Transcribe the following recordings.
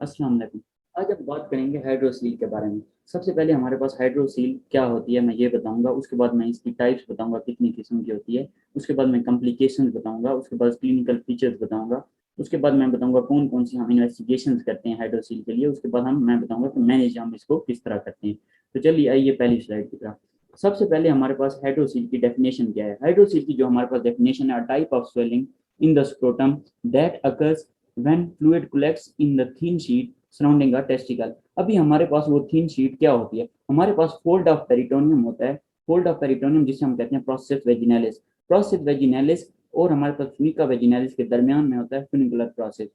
अस्सलाम वालेकुम। आज हम बात करेंगे हाइड्रोसील के बारे में। सबसे पहले हमारे पास हाइड्रोसील क्या होती है मैं ये बताऊंगा, उसके बाद मैं इसकी टाइप्स बताऊंगा कितनी किस्म की होती है, उसके बाद मैं कॉम्प्लिकेशंस बताऊंगा, उसके बाद क्लिनिकल फीचर्स बताऊंगा, उसके बाद मैं बताऊंगा कौन कौन सी हम इन्वेस्टिगेशंस करते हैं हाइड्रोसील के लिए, उसके बाद मैं बताऊंगा कि मैनेज हम इसको किस तरह करते हैं। तो चलिए आइए पहली स्लाइड की तरफ। सबसे पहले हमारे पास हाइड्रोसील की डेफिनेशन क्या है। हाइड्रोसील की जो हमारे पास डेफिनेशन है, type of swelling in the scrotum that occurs when fluid collects in the thin sheet surrounding a testicle। अभी हमारे पास वो थिन शीट क्या होती है, हमारे पास फोल्ड ऑफ पेरिटोनियम होता है। फोल्ड ऑफ पेरिटोनियम जिसे हम कहते हैं प्रोसेस वेजिनालिस। प्रोसेस वेजिनालिस और हमारे पास फ्यूनिका वेजिनालिस के दरमियान में होता है फ्यूनिकुलर प्रोसेस।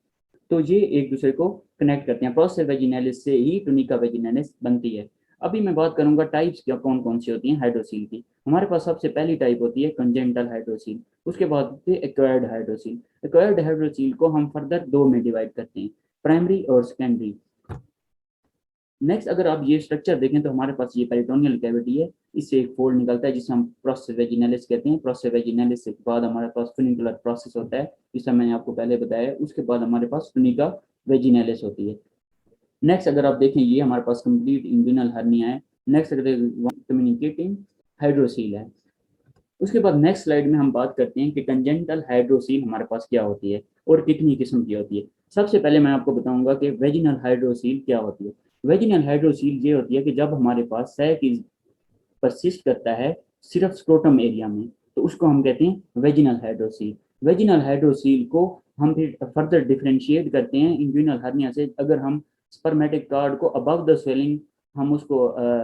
तो ये एक दूसरे को कनेक्ट करते हैं, प्रोसेस वेजिनालिस से ही टुनिका वेजिनालिस बनती है। अभी मैं बात करूंगा टाइप्स क्या कौन कौन सी होती हैं हाइड्रोसील की। हमारे पास सबसे पहली टाइप होती है कंजेंटल हाइड्रोसील, उसके बाद होती है एक्वायर्ड हाइड्रोसील। एक्वायर्ड हाइड्रोसील को हम फर्दर दो में डिवाइड करते हैं, प्राइमरी और सेकेंडरी। नेक्स्ट अगर आप ये स्ट्रक्चर देखें तो हमारे पास ये पेरिटोनियल कैविटी है, इससे एक फोल्ड निकलता है जिसे हम प्रोसेस वेजिनालिस कहते हैं। प्रोसेस वेजिनालिस के बाद हमारे पास फुनिकुलर प्रोसेस होता है, जिसे मैंने आपको पहले बताया। उसके बाद हमारे पास फुनिका वेजिनालिस होती है। नेक्स्ट अगर आप देखें ये हमारे पास कंप्लीट इंग्विनल हर्निया है। नेक्स्ट अगर कम्युनिकेटिंग हाइड्रोसील है। उसके बाद नेक्स्ट स्लाइड में हम बात करते हैं कि कंजेंटल हाइड्रोसील हमारे पास क्या होती है और कितनी किस्म की होती है। सबसे पहले मैं आपको बताऊंगा कि वेजिनल हाइड्रोसील क्या होती है। वेजिनल हाइड्रोसील ये होती है कि जब हमारे पास सैक परसिस्ट करता है सिर्फ स्क्रोटम एरिया में, तो उसको हम कहते हैं वेजिनल हाइड्रोसील। वेजिनल हाइड्रोसील को हम फिर फर्दर डिफ्रेंशिएट करते हैं इंग्विनल हर्निया से। अगर हम स्पर्मेटिक कार्ड को अबव द स्वेलिंग हम उसको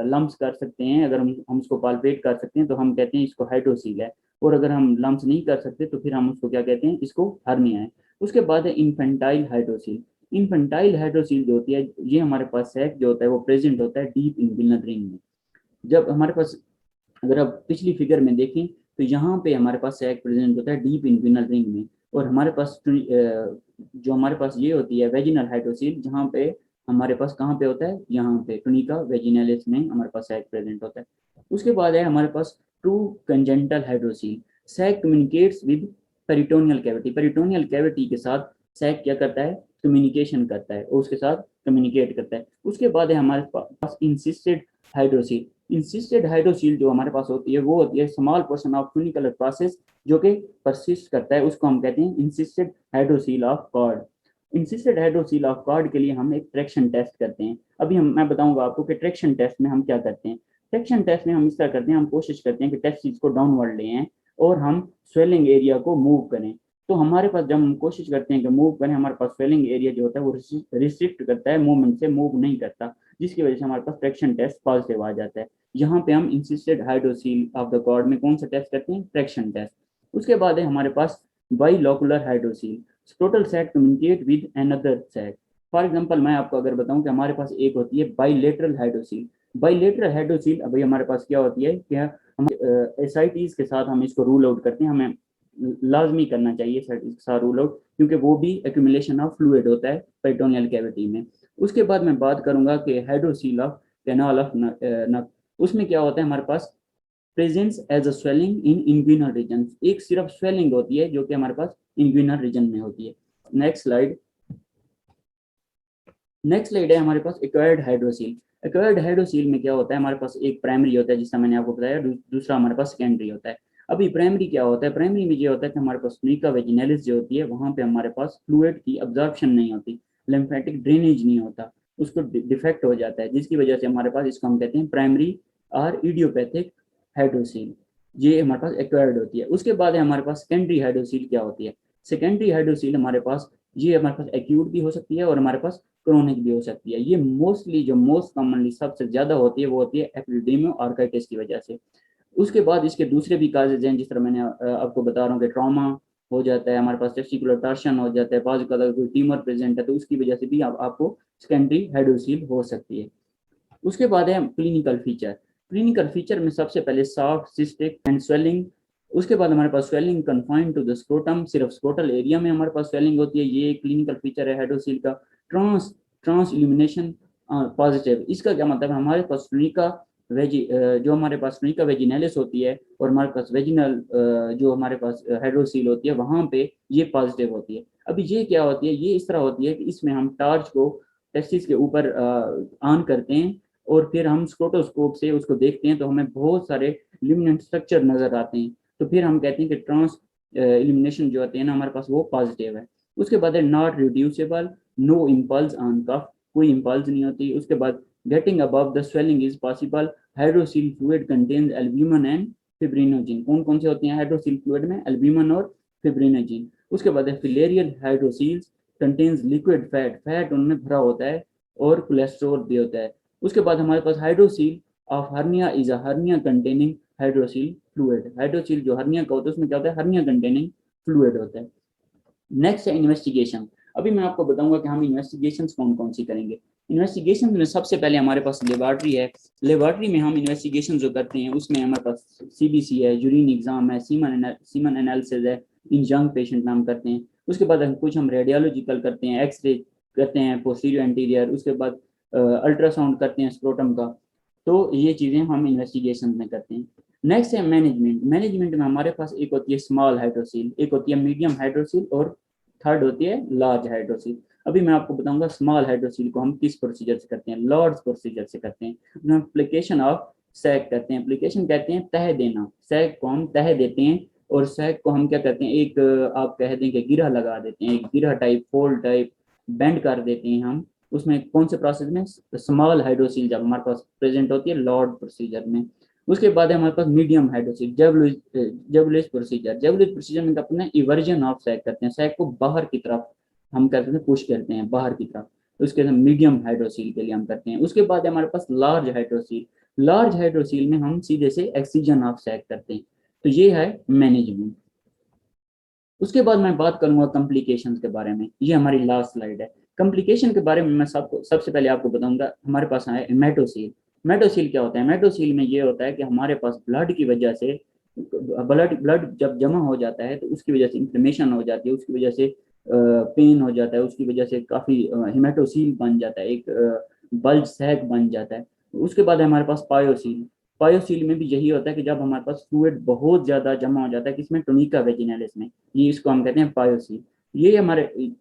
लम्स कर सकते हैं, अगर हम उसको पाल्पेट कर सकते हैं तो हम कहते हैं इसको हाइड्रोसील है। और अगर हम लम्स नहीं कर सकते तो फिर हम उसको क्या कहते हैं, इसको हर्निया है। उसके बाद है इन्फेंटाइल हाइड्रोसील। इन्फेंटाइल हाइड्रोसील जो होती है, ये हमारे पास सैक जो होता है वो प्रेजेंट होता है डीप इंग्विनल रिंग में। जब हमारे पास अगर आप पिछली फिगर में देखें तो यहाँ पे हमारे पास सैक प्रेजेंट होता है डीप इंग्विनल रिंग में। और हमारे पास जो हमारे पास ये होती है वेजिनल हाइड्रोसील, जहाँ पे हमारे पास कहाँ पे होता है, यहाँ पे टुनिका वेजिनालिस में हमारे पास सैक प्रेजेंट होता है। उसके बाद है हमारे पास true congenital hydrocele. Sac communicates with peritoneal cavity. Peritoneal cavity के साथ सैक क्या करता है, कम्युनिकेशन करता है और उसके साथ कम्युनिकेट करता है। उसके बाद है हमारे पास इंसिस्टेड हाइड्रोसील। इंसिस्टेड हाइड्रोसील जो हमारे पास होती है वो होती है small portion of funicular process जो कि परसिस्ट करता है, उसको हम कहते हैं encysted hydrocele of cord. Encysted hydrocele of cord के लिए हम एक ट्रैक्शन टेस्ट करते हैं। अभी मैं बताऊंगा आपको कि ट्रैक्शन टेस्ट में हम क्या करते हैं। ट्रैक्शन टेस्ट में हम इस तरह करते हैं, हम कोशिश करते हैं कि टेस्टिस को डाउनवर्ड ले आए और हम स्वेलिंग एरिया को मूव करें। तो हमारे पास जब हम कोशिश करते हैं कि मूव करें, हमारे पास स्वेलिंग एरिया जो होता है वो रिस्ट्रिक्ट करता है, मूवमेंट से मूव नहीं करता, जिसकी वजह से हमारे पास ट्रैक्शन टेस्ट पॉजिटिव आ जाता है। यहाँ पे हम encysted hydrocele of the cord में कौन सा टेस्ट करते हैं, ट्रैक्शन टेस्ट। उसके बाद है हमारे पास bilocular hydrocele. Total sac communicate with another sac. For example मैं आपको अगर बताऊं कि हमारे पास एक होती है बाइलेटरल हाइड्रोसील। बाइलेटरल हाइड्रोसील अभी हमारे पास क्या होती है कि हम एसाइटीज के साथ हम इसको रूल आउट करते हैं। हमें लाजमी करना चाहिए एसाइटीज के साथ रूल आउट, क्योंकि वो भी एक्यूमुलेशन ऑफ फ्लूइड होता है पेरिटोनियल कैविटी में। उसके बाद मैं बात करूंगा कि हाइड्रोसील ऑफ कैनाल ऑफ नक। उसमें क्या होता है हमारे पास presence as a swelling in inguinal region. एक सिर्फ स्वेलिंग होती है जो कि हमारे पास इंग्विनल रीजन में होती है। Next slide. नेक्स्ट स्लाइड है हमारे पास एक्वायर्ड हाइड्रोसील। एक्वायर्ड हाइड्रोसील में क्या होता है, हमारे पास एक प्राइमरी होता है जिसका मैंने आपको बताया, दूसरा हमारे पास सेकेंडरी होता है। अभी प्राइमरी क्या होता है, प्राइमरी में ये होता है कि हमारे पास फ्यूनिका वेजिनालिस जो होती है वहां पे हमारे पास फ्लूइड की अब्जॉर्प्शन नहीं होती, लिम्फेटिक ड्रेनेज नहीं होता, उसको डिफेक्ट हो जाता है, जिसकी वजह से हमारे पास इसको हम कहते हैं प्राइमरी और इडियोपैथिक हाइड्रोसील। ये हमारे पास एक्वायर्ड होती है। उसके बाद है हमारे पास सेकेंडरी हाइड्रोसील क्या होती है। सेकेंडरी हाइड्रोसील हमारे पास ये हमारे पास एक्यूट भी हो सकती है और हमारे पास क्रोनिक भी हो सकती है। ये मोस्टली जो मोस्ट कॉमनली सबसे ज्यादा होती है वो होती है एपिडिडिमो ऑर्काइटिस की वजह से। उसके बाद इसके दूसरे भी काजेज हैं, जिस तरह मैंने आपको बता रहा हूँ कि ट्रॉमा हो जाता है, हमारे पास टेस्टिकुलर टॉर्शन हो जाता है, पास अगर कोई ट्यूमर प्रेजेंट है तो उसकी वजह से भी आपको सेकेंडरी हाइड्रोसील हो सकती है। उसके बाद है क्लिनिकल फीचर। क्लिनिकल फीचर में सबसे पहले सॉफ्ट सिस्टिक एंड स्वेलिंग। उसके बाद हमारे पास swelling confined to the scrotum, सिर्फ स्क्रोटल एरिया में हमारे पास स्वेलिंग होती है, ये क्लिनिकल फीचर है हाइड्रोसील का। Trans trans illumination positive. इसका क्या मतलब है, हमारे पास फ्यूनिका जो हमारे पास फ्यूनिका वेजिनालिस होती है और हमारे पास वेजिनल जो हमारे पास हाइड्रोसील होती है वहां पे ये पॉजिटिव होती है। अभी ये क्या होती है, ये इस तरह होती है कि इसमें हम टार्च को टेस्टिस के ऊपर ऑन करते हैं और फिर हम स्क्रोटोस्कोप से उसको देखते हैं तो हमें बहुत सारे लिमिनेंट स्ट्रक्चर नजर आते हैं। तो फिर हम कहते हैं कि ट्रांस एलिमिनेशन जो होती है ना हमारे पास वो पॉजिटिव है। उसके बाद है not reducible, no impulse on cough, कोई इम्पल्स नहीं होती। उसके बाद getting above the swelling is possible, hydrocele fluid contains albumin and fibrinogen. कौन कौन से होते हैं हाइड्रोसील फ्लूइड में? एल्ब्यूमिन और फिब्रिनोजिन। उसके बाद है filarial hydroceles contains liquid fat, fat उनमें भरा होता है और कोलेस्ट्रॉल भी होता है। उसके बाद हमारे पास hydrocele of hernia is a hernia containing hydrocele fluid. Hydrocele जो हर्निया का होता है उसमें क्या होता है? हर्निया कंटेनिंग फ्लूइड होता है। नेक्स्ट है इन्वेस्टिगेशन। अभी मैं आपको बताऊंगा कि हम इन्वेस्टिगेशन कौन कौन सी करेंगे। इन्वेस्टिगेशन में सबसे पहले हमारे पास लेबॉर्ट्री है। लेबॉर्ट्री में हम इन्वेस्टिगेशन जो करते हैं उसमें हमारे पास सीबीसी है, यूरिन एग्जाम है, सीमन एनालिसिस है, इन यंग पेशेंट में हम करते हैं। उसके बाद कुछ हम रेडियोलॉजिकल करते हैं, एक्सरे करते हैं पोस्टीरियर एंटीरियर, उसके बाद अल्ट्रासाउंड करते हैं स्क्रोटम का। तो ये चीज़ें हम इन्वेस्टिगेशन में करते हैं। नेक्स्ट है मैनेजमेंट। मैनेजमेंट में हमारे पास एक होती है स्मॉल हाइड्रोसील, एक होती है मीडियम हाइड्रोसील और थर्ड होती है लार्ज हाइड्रोसील। अभी मैं आपको बताऊंगा स्मॉल हाइड्रोसील को हम किस प्रोसीजर से करते हैं, लॉर्ज प्रोसीजर से करते हैं। हम एप्लीकेशन ऑफ सैक करते हैं। एप्लीकेशन कहते हैं तह देना, सैक को हम तह देते हैं और सैक को हम क्या करते हैं, एक आप कह दें कि गिरह लगा देते हैं, एक गिरह टाइप फोल्ड टाइप बेंड कर देते हैं हम। उसमें कौन से प्रोसेस में? स्मॉल हाइड्रोसील जब हमारे पास प्रेजेंट होती है लॉर्ड प्रोसीजर में। उसके बाद है हमारे पास मीडियम हाइड्रोसील, जेबुलिस प्रोसीजर। जेबुलिस प्रोसीजर में अपने इवर्जन ऑफ सैक करते हैं, सैक को बाहर की तरफ हम करते हैं, पुश करते हैं बाहर की तरफ। उसके बाद मीडियम हाइड्रोसील के लिए हम करते हैं। उसके बाद हमारे पास लार्ज हाइड्रोसील। लार्ज हाइड्रोसील में हम सीधे से एक्सीजन ऑफ सैक करते हैं। तो ये है मैनेजमेंट। उसके बाद मैं बात करूंगा कॉम्प्लिकेशंस के बारे में। ये हमारी लास्ट स्लाइड है। कॉम्प्लिकेशन के बारे में मैं सबको सबसे पहले आपको बताऊंगा। हमारे पास है मेटोसील। मेटोसील क्या होता है? मेटोसील में ये होता है कि हमारे पास ब्लड की वजह से, ब्लड ब्लड जब जमा हो जाता है तो उसकी वजह से इंफ्लेमेशन हो जाती है, उसकी वजह से पेन हो जाता है, उसकी वजह से काफ़ी हिमेटोसील बन जाता है, एक बल्ज सैक बन जाता है। उसके बाद है हमारे पास पायोसील। पायोसील में भी यही होता है कि जब हमारे पास फ्लूइड बहुत ज़्यादा जमा हो जाता है, किसमें? टोनिका वेजिनलिस में। ये इसको हम कहते हैं पायोसील। ये हमारे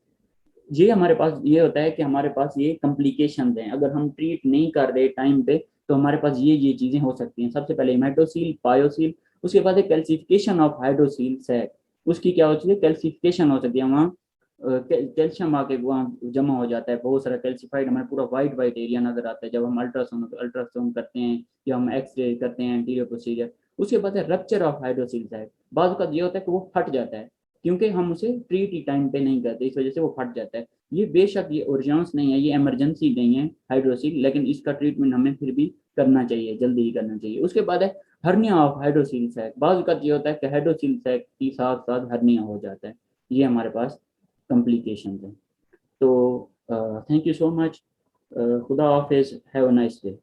ये हमारे पास ये होता है कि हमारे पास ये कॉम्प्लिकेशंस हैं। अगर हम ट्रीट नहीं कर रहे टाइम पे तो हमारे पास ये चीज़ें हो सकती हैं। सबसे पहले हेमेटोसील, पायोसील। उसके बाद कैल्सिफिकेशन ऑफ हाइड्रोसील सैक। उसकी क्या होती है? कैल्सिफिकेशन हो सकती है। वहाँ कैल्शियम आके वहाँ जमा हो जाता है, बहुत सारा कैल्सिफाइड, हमें पूरा वाइट वाइट एरिया नजर आता है जब हम अल्ट्रासाउंड करते हैं या हम एक्सरे करते हैं एंटीरियर प्रोसीजर। उसके बाद है रप्चर ऑफ हाइड्रोसील सैक। बाद का ये होता है कि वो फट जाता है क्योंकि हम उसे ट्रीट ही टाइम पे नहीं करते, इस वजह से वो फट जाता है। ये बेशक ये urgence नहीं है, ये इमरजेंसी नहीं है हाइड्रोसील, लेकिन इसका ट्रीटमेंट हमें फिर भी करना चाहिए, जल्दी ही करना चाहिए। उसके बाद है हर्निया ऑफ हाइड्रोसील सैक। बाद का ये होता है कि हाइड्रोसील सैक के साथ साथ हर्निया हो जाता है। ये हमारे पास कॉम्प्लिकेशन है। तो थैंक यू सो मच। खुदा हाफिज, हैव अ नाइस डे।